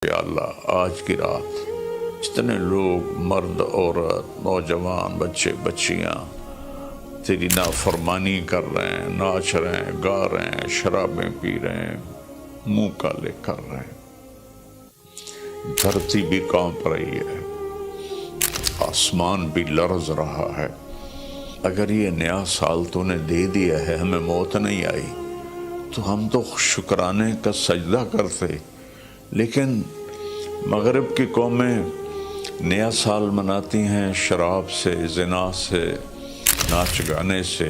یا اللہ آج کی رات جتنے لوگ مرد عورت نوجوان بچے بچیاں تیری نافرمانی کر رہے ہیں، ناچ رہے ہیں، گا رہے ہیں، شرابیں پی رہے ہیں، منہ کالے کر رہے ہیں، دھرتی بھی کانپ رہی ہے، آسمان بھی لرز رہا ہے۔ اگر یہ نیا سال تو نے دے دیا ہے، ہمیں موت نہیں آئی تو ہم تو شکرانے کا سجدہ کرتے، لیکن مغرب کی قومیں نیا سال مناتی ہیں شراب سے، زنا سے، ناچ گانے سے۔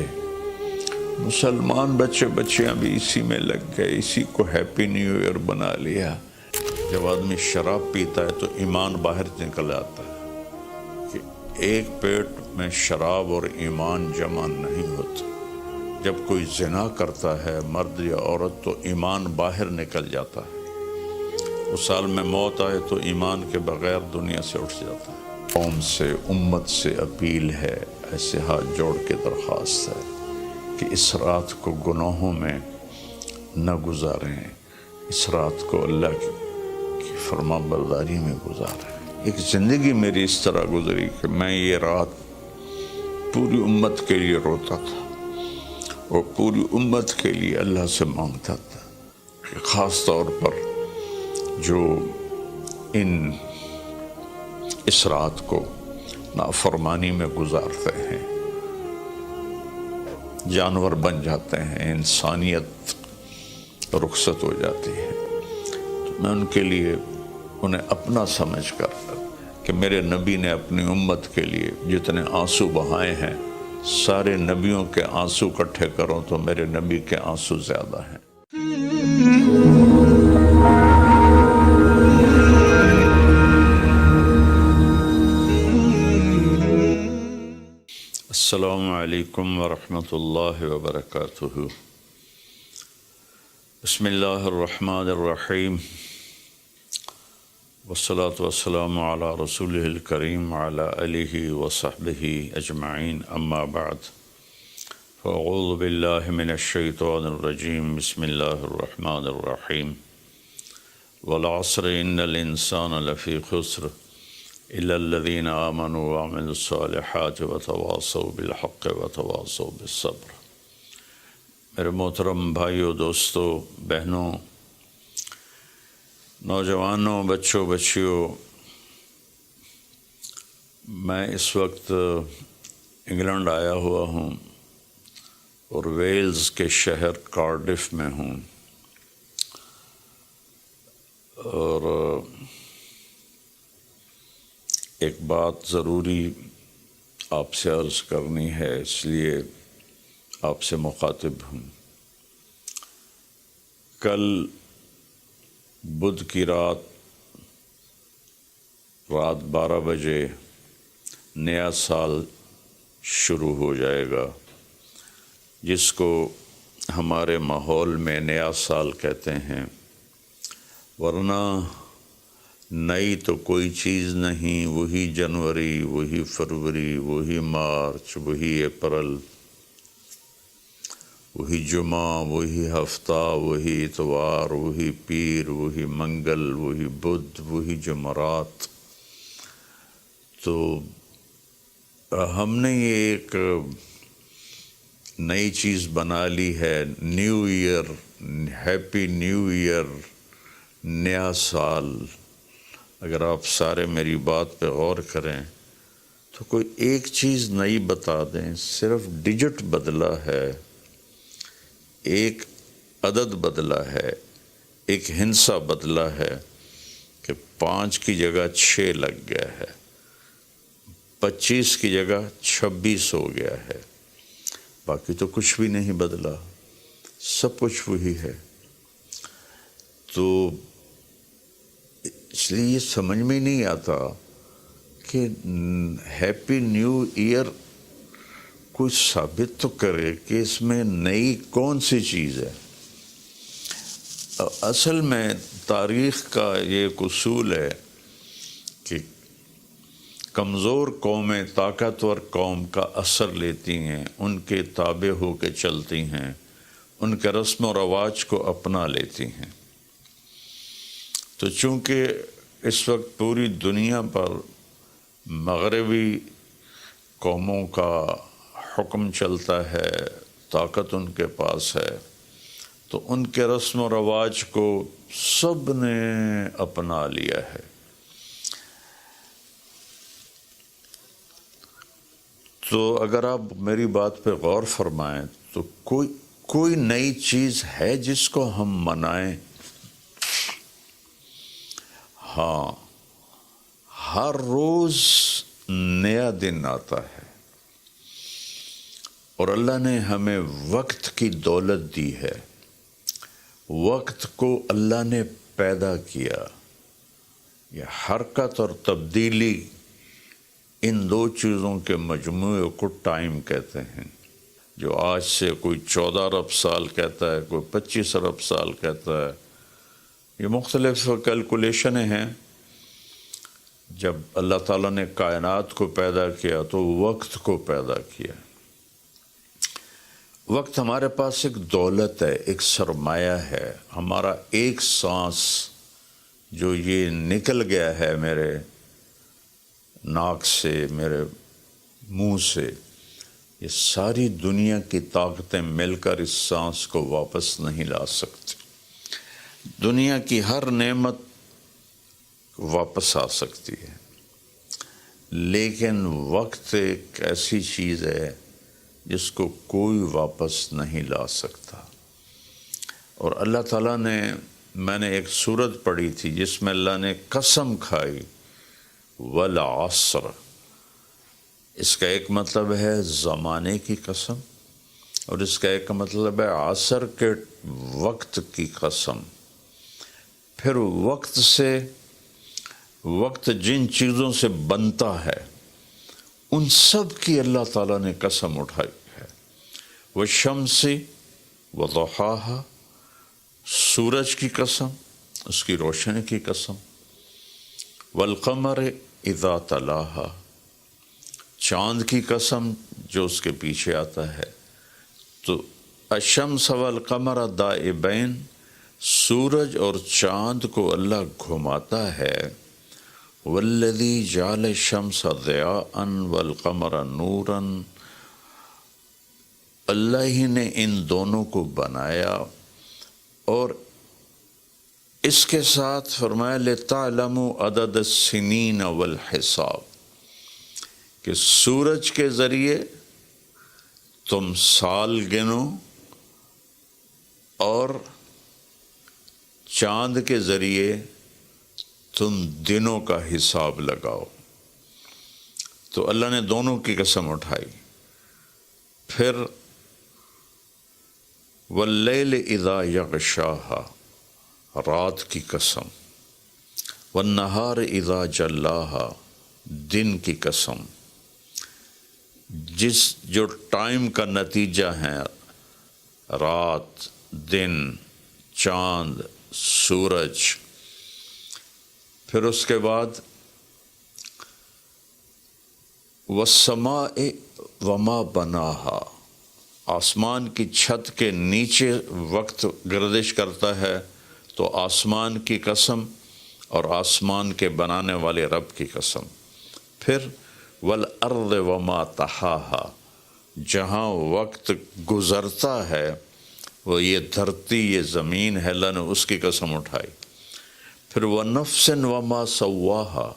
مسلمان بچے بچیاں بھی اسی میں لگ گئے، اسی کو ہیپی نیو ایئر بنا لیا۔ جب آدمی شراب پیتا ہے تو ایمان باہر نکل آتا ہے کہ ایک پیٹ میں شراب اور ایمان جمع نہیں ہوتا۔ جب کوئی زنا کرتا ہے مرد یا عورت تو ایمان باہر نکل جاتا ہے۔ اس سال میں موت آئے تو ایمان کے بغیر دنیا سے اٹھ جاتا ہے۔ قوم سے، امت سے اپیل ہے، ایسے ہاتھ جوڑ کے درخواست ہے کہ اس رات کو گناہوں میں نہ گزاریں، اس رات کو اللہ کی فرما برداری میں گزاریں۔ ایک زندگی میری اس طرح گزری کہ میں یہ رات پوری امت کے لیے روتا تھا اور پوری امت کے لیے اللہ سے مانگتا تھا کہ خاص طور پر جو اس رات کو نافرمانی میں گزارتے ہیں، جانور بن جاتے ہیں، انسانیت رخصت ہو جاتی ہے، تو میں ان کے لیے انہیں اپنا سمجھ کر کہ میرے نبی نے اپنی امت کے لیے جتنے آنسو بہائے ہیں، سارے نبیوں کے آنسو اکٹھے کروں تو میرے نبی کے آنسو زیادہ ہیں۔ السلام علیکم ورحمۃ اللہ وبرکاتہ۔ بسم اللہ الرحمن الرحیم، والصلاة والسلام علی رسولہ الکریم وعلی آلہ وصحبہ اجمعین، اما بعد، فاعوذ باللہ من الشیطان الرجیم، بسم اللہ الرحمن الرحیم، والعصر ان الانسان لفی خسر الا الذین آمنوا وعملوا الصالحات وتواصوا بالحق وتواصوا بالصبر۔ میرے محترم بھائیوں، دوستوں، بہنوں، نوجوانوں، بچوں بچیوں، میں اس وقت انگلینڈ آیا ہوا ہوں اور ویلز کے شہر کارڈف میں ہوں، اور ایک بات ضروری آپ سے عرض کرنی ہے، اس لیے آپ سے مخاطب ہوں۔ کل بدھ کی رات 12 بجے نیا سال شروع ہو جائے گا، جس کو ہمارے ماحول میں نیا سال کہتے ہیں، ورنہ نئی تو کوئی چیز نہیں، وہی جنوری، وہی فروری، وہی مارچ، وہی اپریل، وہی جمعہ، وہی ہفتہ، وہی اتوار، وہی پیر، وہی منگل، وہی بدھ، وہی جمعرات۔ تو ہم نے یہ ایک نئی چیز بنا لی ہے، new year, happy new year, نیا سال۔ اگر آپ سارے میری بات پہ غور کریں تو کوئی ایک چیز نئی بتا دیں، صرف ڈیجٹ بدلا ہے، ایک عدد بدلا ہے، ایک ہندسہ بدلا ہے کہ 5 کی جگہ 6 لگ گیا ہے، 25 کی جگہ 26 ہو گیا ہے، باقی تو کچھ بھی نہیں بدلا، سب کچھ وہی ہے۔ تو اس لیے یہ سمجھ میں نہیں آتا کہ ہیپی نیو ایئر کوئی ثابت تو کرے کہ اس میں نئی کون سی چیز ہے۔ اصل میں تاریخ کا یہ ایک اصول ہے کہ کمزور قومیں طاقتور قوم کا اثر لیتی ہیں، ان کے تابع ہو کے چلتی ہیں، ان کے رسم و رواج کو اپنا لیتی ہیں۔ تو چونکہ اس وقت پوری دنیا پر مغربی قوموں کا حکم چلتا ہے، طاقت ان کے پاس ہے، تو ان کے رسم و رواج کو سب نے اپنا لیا ہے۔ تو اگر آپ میری بات پہ غور فرمائیں تو کوئی نئی چیز ہے جس کو ہم منائیں؟ ہاں، ہر روز نیا دن آتا ہے، اور اللہ نے ہمیں وقت کی دولت دی ہے۔ وقت کو اللہ نے پیدا کیا۔ یہ حرکت اور تبدیلی، ان دو چیزوں کے مجموعے کو ٹائم کہتے ہیں۔ جو آج سے کوئی 14 ارب سال کہتا ہے، کوئی 25 ارب سال کہتا ہے، یہ مختلف کیلکولیشنیں ہیں۔ جب اللہ تعالیٰ نے کائنات کو پیدا کیا تو وقت کو پیدا کیا۔ وقت ہمارے پاس ایک دولت ہے، ایک سرمایہ ہے۔ ہمارا ایک سانس جو یہ نکل گیا ہے میرے ناک سے، میرے منہ سے، یہ ساری دنیا کی طاقتیں مل کر اس سانس کو واپس نہیں لا سکتی۔ دنیا کی ہر نعمت واپس آ سکتی ہے، لیکن وقت ایک ایسی چیز ہے جس کو کوئی واپس نہیں لا سکتا۔ اور اللہ تعالیٰ نے، میں نے ایک سورت پڑھی تھی جس میں اللہ نے قسم کھائی، والعصر۔ اس کا ایک مطلب ہے زمانے کی قسم، اور اس کا ایک مطلب ہے عصر کے وقت کی قسم۔ پھر وقت جن چیزوں سے بنتا ہے ان سب کی اللہ تعالیٰ نے قسم اٹھائی ہے۔ والشمس وضحاها، سورج کی قسم، اس کی روشنی کی قسم۔ والقمر اذا تلاها، چاند کی قسم جو اس کے پیچھے آتا ہے۔ تو الشمس والقمر دائبین، سورج اور چاند کو اللہ گھماتا ہے۔ والذی جعل الشمس ضیاء والقمر نورا، اللہ ہی نے ان دونوں کو بنایا، اور اس کے ساتھ فرمایا لِتَعْلَمُوا عَدَدَ السِّنِينَ وَالْحِسَابَ، کہ سورج کے ذریعے تم سال گنو اور چاند کے ذریعے تم دنوں کا حساب لگاؤ۔ تو اللہ نے دونوں کی قسم اٹھائی۔ پھر واللیل اذا یغشاہا، رات کی قسم۔ والنہار اذا جلاہا، دن کی قسم۔ جو ٹائم کا نتیجہ ہے، رات، دن، چاند، سورج۔ پھر اس کے بعد والسماء وما بناہا، آسمان کی چھت کے نیچے وقت گردش کرتا ہے، تو آسمان کی قسم اور آسمان کے بنانے والے رب کی قسم۔ پھر والارض وما طحاہا، جہاں وقت گزرتا ہے وہ یہ دھرتی، یہ زمین ہے، اللہ نے اس کی قسم اٹھائی۔ پھر ونفس وما سواہا،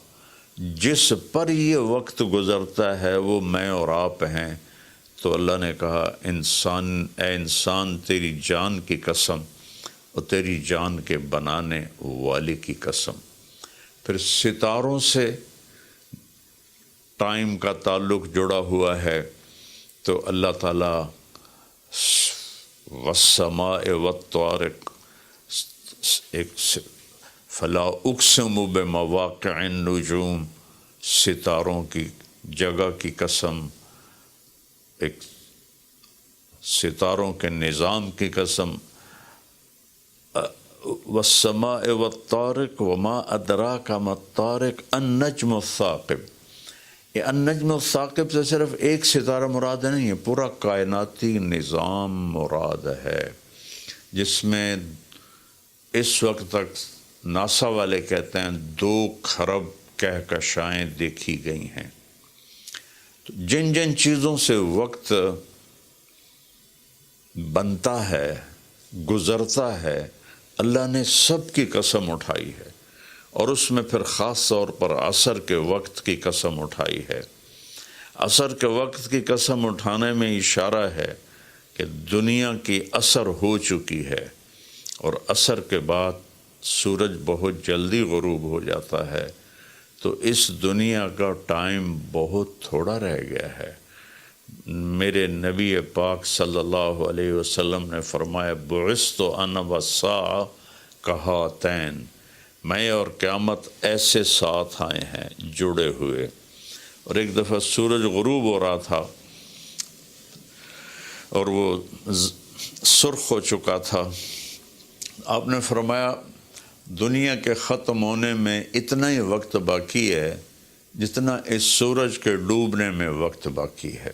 جس پر یہ وقت گزرتا ہے وہ میں اور آپ ہیں، تو اللہ نے کہا اے انسان تیری جان کی قسم اور تیری جان کے بنانے والے کی قسم۔ پھر ستاروں سے ٹائم کا تعلق جڑا ہوا ہے، تو اللہ تعالیٰ والسماء والطارق، ایک فلا اقسم بمواقع النجوم، ستاروں کی جگہ کی قسم، ایک ستاروں کے نظام کی قسم۔ والسماء والطارق وما ادراک ما الطارق النجم الثاقب۔ یہ النجم الثاقب سے صرف ایک ستارہ مراد نہیں ہے، پورا کائناتی نظام مراد ہے، جس میں اس وقت تک ناسا والے کہتے ہیں 2 کھرب کہکشائیں دیکھی گئی ہیں۔ تو جن جن چیزوں سے وقت بنتا ہے، گزرتا ہے، اللہ نے سب کی قسم اٹھائی ہے، اور اس میں پھر خاص طور پر عصر کے وقت کی قسم اٹھائی ہے۔ عصر کے وقت کی قسم اٹھانے میں اشارہ ہے کہ دنیا کی عصر ہو چکی ہے، اور عصر کے بعد سورج بہت جلدی غروب ہو جاتا ہے، تو اس دنیا کا ٹائم بہت تھوڑا رہ گیا ہے۔ میرے نبی پاک صلی اللہ علیہ وسلم نے فرمایا بعثت انا والساعہ کہاتین، میں اور قیامت ایسے ساتھ آئے ہیں جڑے ہوئے۔ اور ایک دفعہ سورج غروب ہو رہا تھا اور وہ سرخ ہو چکا تھا، آپ نے فرمایا دنیا کے ختم ہونے میں اتنا ہی وقت باقی ہے جتنا اس سورج کے ڈوبنے میں وقت باقی ہے۔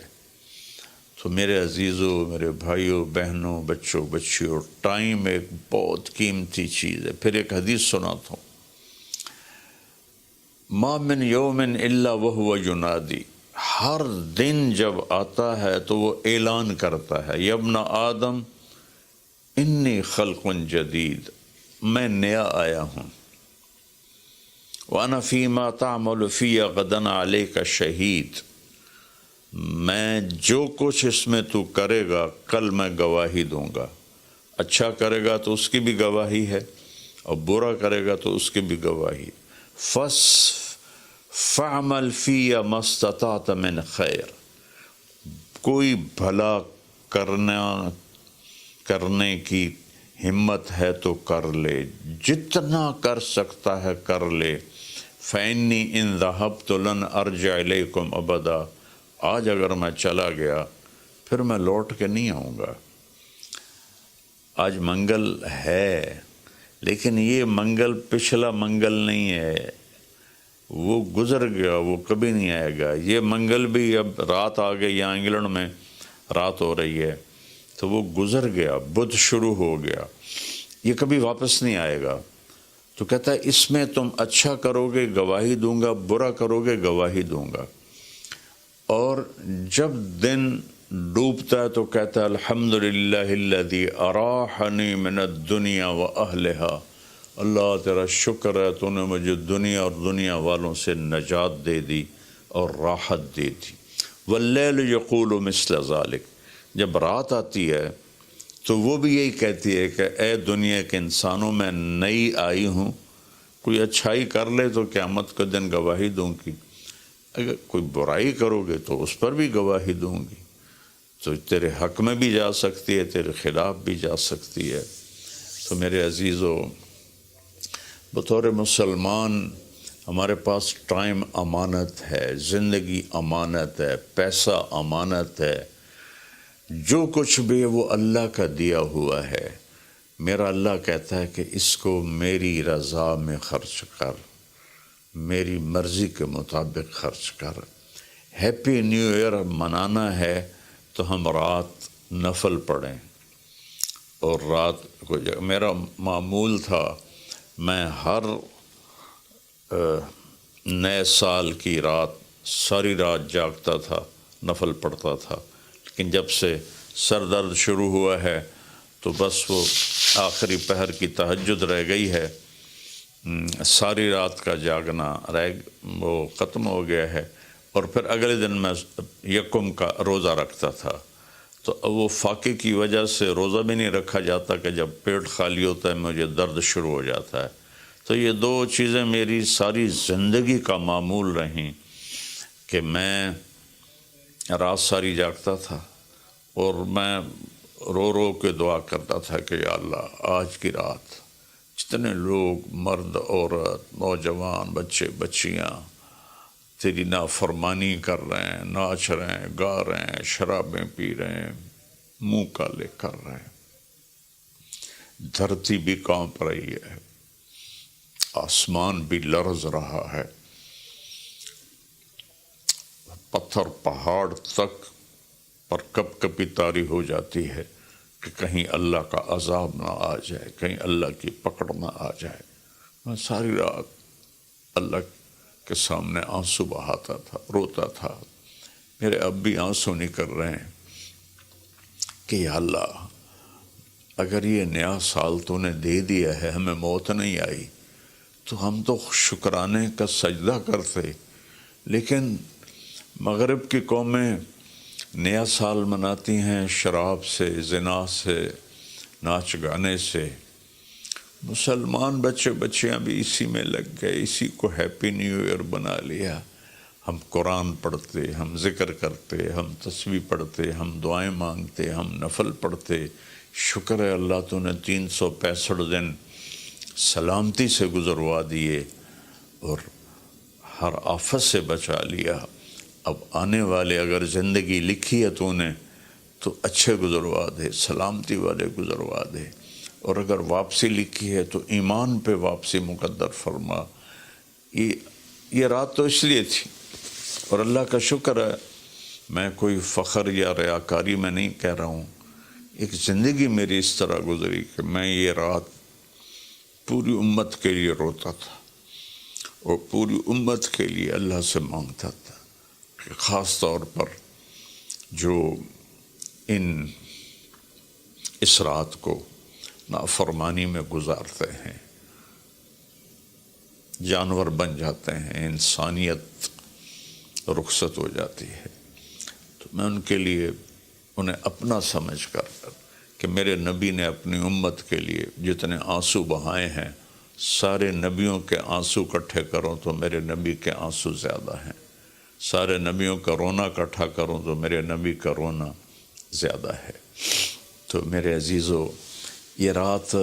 تو میرے عزیزوں، میرے بھائیوں، بہنوں، بچوں، بچیوں، ٹائم ایک بہت قیمتی چیز ہے۔ پھر ایک حدیث سناتا ہوں، ما من یوم الا وہو ینادی، ہر دن جب آتا ہے تو وہ اعلان کرتا ہے، یا ابن آدم انی خلق جدید، میں نیا آیا ہوں، وَأَنَا فِي مَا تَعْمَلُ فِيَّ غَدًا عَلَيْكَ شہید، میں جو کچھ اس میں تو کرے گا کل میں گواہی دوں گا۔ اچھا کرے گا تو اس کی بھی گواہی ہے، اور برا کرے گا تو اس کی بھی گواہی۔ فَعْمَلْ فِيَّ مَا اسْتَطَعْتَ مِنْ خَيْرٍ، کوئی بھلا کرنے کی ہمت ہے تو کر لے، جتنا کر سکتا ہے کر لے۔ فَإِنِّي إِن ذَهَبْتُ لَنْ أَرْجِعَ إِلَيْكُمْ أَبَدًا، آج اگر میں چلا گیا پھر میں لوٹ کے نہیں آؤں گا۔ آج منگل ہے، لیکن یہ منگل پچھلا منگل نہیں ہے، وہ گزر گیا، وہ کبھی نہیں آئے گا۔ یہ منگل بھی اب رات آ گئی، یہاں انگلینڈ میں رات ہو رہی ہے، تو وہ گزر گیا، بدھ شروع ہو گیا، یہ کبھی واپس نہیں آئے گا۔ تو کہتا ہے اس میں تم اچھا کرو گے گواہی دوں گا، برا کرو گے گواہی دوں گا۔ اور جب دن ڈوبتا ہے تو کہتا ہے الحمدللہ الذی اراحنی من الدنیا واہلہا، اللہ تیرا شکر ہے تو نے مجھے دنیا اور دنیا والوں سے نجات دے دی اور راحت دے دی۔ واللیل یقول مثل ذالک، جب رات آتی ہے تو وہ بھی یہی کہتی ہے کہ اے دنیا کے انسانوں، میں نئی آئی ہوں، کوئی اچھائی کر لے تو قیامت کے دن گواہی دوں گی، اگر کوئی برائی کرو گے تو اس پر بھی گواہی دوں گی۔ تو تیرے حق میں بھی جا سکتی ہے، تیرے خلاف بھی جا سکتی ہے۔ تو میرے عزیزو، بطور مسلمان ہمارے پاس ٹائم امانت ہے، زندگی امانت ہے، پیسہ امانت ہے، جو کچھ بھی ہے وہ اللہ کا دیا ہوا ہے۔ میرا اللہ کہتا ہے کہ اس کو میری رضا میں خرچ کر، میری مرضی کے مطابق خرچ کر۔ ہیپی نیو ایئر منانا ہے تو ہم رات نفل پڑھیں، اور رات کو میرا معمول تھا میں ہر نئے سال کی رات ساری رات جاگتا تھا، نفل پڑھتا تھا، لیکن جب سے سر درد شروع ہوا ہے تو بس وہ آخری پہر کی تہجد رہ گئی ہے، ساری رات کا جاگنا وہ ختم ہو گیا ہے۔ اور پھر اگلے دن میں یکم کا روزہ رکھتا تھا، تو وہ فاقے کی وجہ سے روزہ بھی نہیں رکھا جاتا کہ جب پیٹ خالی ہوتا ہے مجھے درد شروع ہو جاتا ہے۔ تو یہ 2 چیزیں میری ساری زندگی کا معمول رہیں کہ میں رات ساری جاگتا تھا، اور میں رو رو کے دعا کرتا تھا کہ یا اللہ آج کی رات جتنے لوگ، مرد، عورت، نوجوان، بچے بچیاں تیری نافرمانی کر رہے ہیں، ناچ رہے ہیں، گا رہے ہیں، شرابیں پی رہے ہیں، منہ کالے کر رہے ہیں، دھرتی بھی کانپ رہی ہے، آسمان بھی لرز رہا ہے، پتھر پہاڑ تک پر کپ کپی طاری ہو جاتی ہے کہ کہیں اللہ کا عذاب نہ آ جائے، کہیں اللہ کی پکڑ نہ آ جائے۔ میں ساری رات اللہ کے سامنے آنسو بہاتا تھا، روتا تھا۔ میرے اب بھی آنسو نکل رہے ہیں کہ یا اللہ، اگر یہ نیا سال تو نے دے دیا ہے، ہمیں موت نہیں آئی، تو ہم تو شکرانے کا سجدہ کرتے، لیکن مغرب کی قومیں نیا سال مناتی ہیں شراب سے، زنا سے، ناچ گانے سے۔ مسلمان بچے بچیاں بھی اسی میں لگ گئے، اسی کو ہیپی نیو ایئر بنا لیا۔ ہم قرآن پڑھتے، ہم ذکر کرتے، ہم تسبیح پڑھتے، ہم دعائیں مانگتے، ہم نفل پڑھتے۔ شکر ہے اللہ تو نے 365 دن سلامتی سے گزروا دیے اور ہر آفت سے بچا لیا۔ اب آنے والے اگر زندگی لکھی ہے تو نے تو اچھے گزروا دے، سلامتی والے گزروا دے، اور اگر واپسی لکھی ہے تو ایمان پہ واپسی مقدر فرما۔ یہ رات تو اس لیے تھی، اور اللہ کا شکر ہے، میں کوئی فخر یا ریاکاری میں نہیں کہہ رہا ہوں، ایک زندگی میری اس طرح گزری کہ میں یہ رات پوری امت کے لیے روتا تھا اور پوری امت کے لیے اللہ سے مانگتا تھا کہ خاص طور پر جو اس رات کو نافرمانی میں گزارتے ہیں، جانور بن جاتے ہیں، انسانیت رخصت ہو جاتی ہے، تو میں ان کے لیے انہیں اپنا سمجھ کر کہ میرے نبی نے اپنی امت کے لیے جتنے آنسو بہائے ہیں، سارے نبیوں کے آنسو اکٹھے کروں تو میرے نبی کے آنسو زیادہ ہیں، سارے نبیوں کا رونا اکٹھا کروں تو میرے نبی کا رونا زیادہ ہے۔ تو میرے عزیزو، یہ رات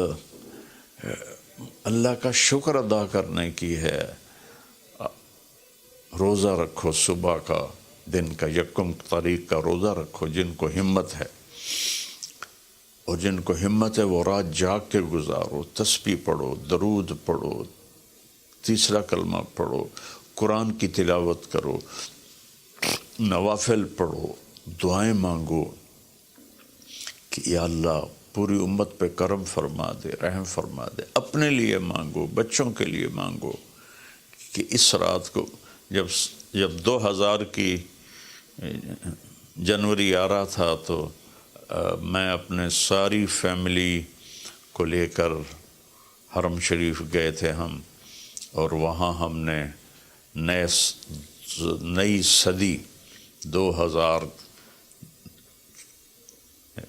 اللہ کا شکر ادا کرنے کی ہے۔ روزہ رکھو، صبح کا دن کا یکم تاریخ کا روزہ رکھو جن کو ہمت ہے، اور جن کو ہمت ہے وہ رات جاگ کے گزارو، تسبیح پڑھو، درود پڑھو، تیسرا کلمہ پڑھو، قرآن کی تلاوت کرو، نوافل پڑھو، دعائیں مانگو کہ یا اللہ پوری امت پہ کرم فرما دے، رحم فرما دے۔ اپنے لیے مانگو، بچوں کے لیے مانگو کہ اس رات کو جب 2000 کی جنوری آ رہا تھا تو میں اپنے ساری فیملی کو لے کر حرم شریف گئے تھے ہم، اور وہاں ہم نے نئی صدی 2000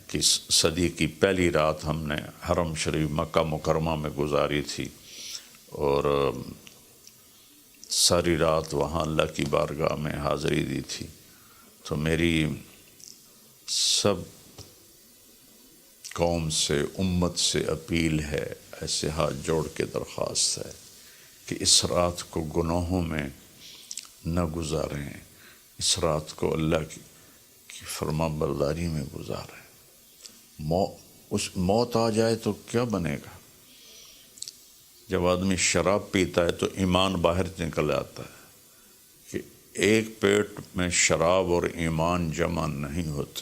کی صدی کی پہلی رات ہم نے حرم شریف مکہ مکرمہ میں گزاری تھی، اور ساری رات وہاں اللہ کی بارگاہ میں حاضری دی تھی۔ تو میری سب قوم سے، امت سے اپیل ہے، ایسے ہاتھ جوڑ کے درخواست ہے کہ اس رات کو گناہوں میں نہ گزاریں، اس رات کو اللہ کی فرما برداری میں گزاریں۔ موت آ جائے تو کیا بنے گا؟ جب آدمی شراب پیتا ہے تو ایمان باہر نکل آتا ہے کہ ایک پیٹ میں شراب اور ایمان جمع نہیں ہوتے۔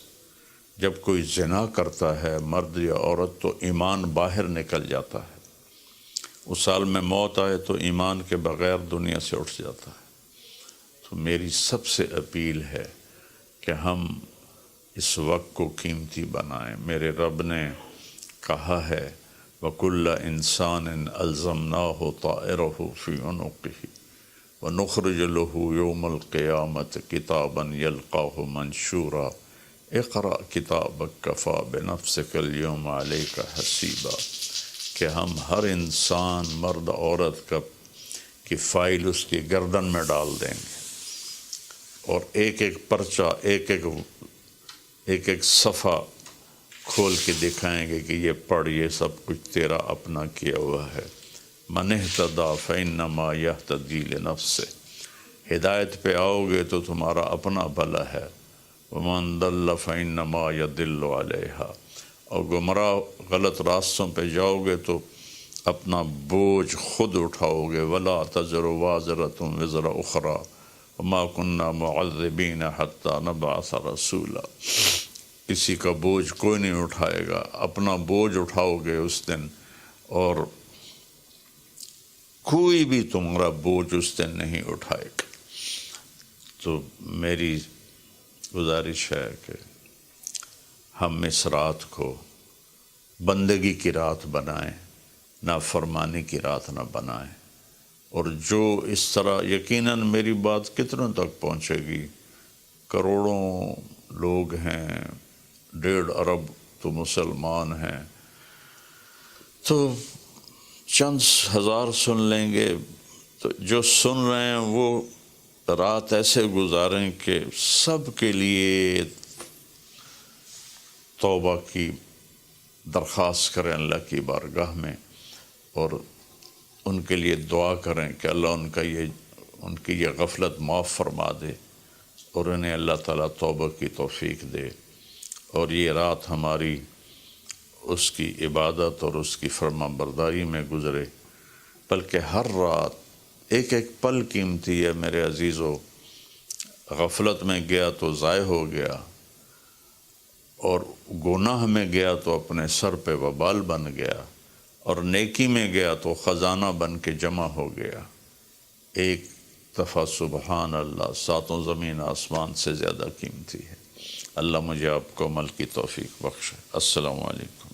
جب کوئی زنا کرتا ہے مرد یا عورت تو ایمان باہر نکل جاتا ہے، اس سال میں موت آئے تو ایمان کے بغیر دنیا سے اٹھ جاتا ہے۔ تو میری سب سے اپیل ہے کہ ہم اس وقت کو قیمتی بنائیں۔ میرے رب نے کہا ہے وَكُلَّ إِنسَانٍ أَلْزَمْنَاهُ طَائِرَهُ فِي عُنُقِهِ وَنُخْرِجُ لَهُ يَوْمَ الْقِيَامَةِ كِتَابًا يَلْقَاهُ مَنْشُورًا اقرأ كِتَابَكَ كَفَى بِنَفْسِكَ الْيَوْمَ عَلَيْكَ حَسِيبًا، کہ ہم ہر انسان مرد عورت کی فائل اس کی گردن میں ڈال دیں گے، اور ایک ایک پرچہ، ایک ایک صفحہ کھول کے دکھائیں گے کہ یہ پڑھ، یہ سب کچھ تیرا اپنا کیا ہوا ہے۔ من اہتدی فإنما یہتدی لنفسہ، ہدایت پہ آؤ گے تو تمہارا اپنا بھلا ہے، ومن ضل فإنما یضل علیہا، اور گمراہ غلط راستوں پہ جاؤ گے تو اپنا بوجھ خود اٹھاؤ گے۔ ولا تزر وازرۃ وزر اخری وما كنا معذبین حتی نبعث رسولا، کسی کا بوجھ کوئی نہیں اٹھائے گا، اپنا بوجھ اٹھاؤ گے اس دن، اور کوئی بھی تمہارا بوجھ اس دن نہیں اٹھائے گا۔ تو میری گزارش ہے کہ ہم اس رات کو بندگی کی رات بنائیں، نافرمانی کی رات نہ بنائیں۔ اور جو اس طرح، یقیناً میری بات کتنوں تک پہنچے گی، کروڑوں لوگ ہیں، 1.5 ارب تو مسلمان ہیں، تو چند ہزار سن لیں گے، تو جو سن رہے ہیں وہ رات ایسے گزاریں کہ سب کے لیے توبہ کی درخواست کریں اللہ کی بارگاہ میں، اور ان کے لیے دعا کریں کہ اللہ ان کی یہ غفلت معاف فرما دے، اور انہیں اللہ تعالیٰ توبہ کی توفیق دے، اور یہ رات ہماری اس کی عبادت اور اس کی فرما برداری میں گزرے۔ بلکہ ہر رات ایک ایک پل قیمتی ہے میرے عزیزو، غفلت میں گیا تو ضائع ہو گیا، اور گناہ میں گیا تو اپنے سر پہ وبال بن گیا، اور نیکی میں گیا تو خزانہ بن کے جمع ہو گیا۔ ایک دفعہ سبحان اللہ 7 زمین آسمان سے زیادہ قیمتی ہے۔ اللہ مجھے آپ کو عمل کی توفیق بخشے۔ السلام علیکم۔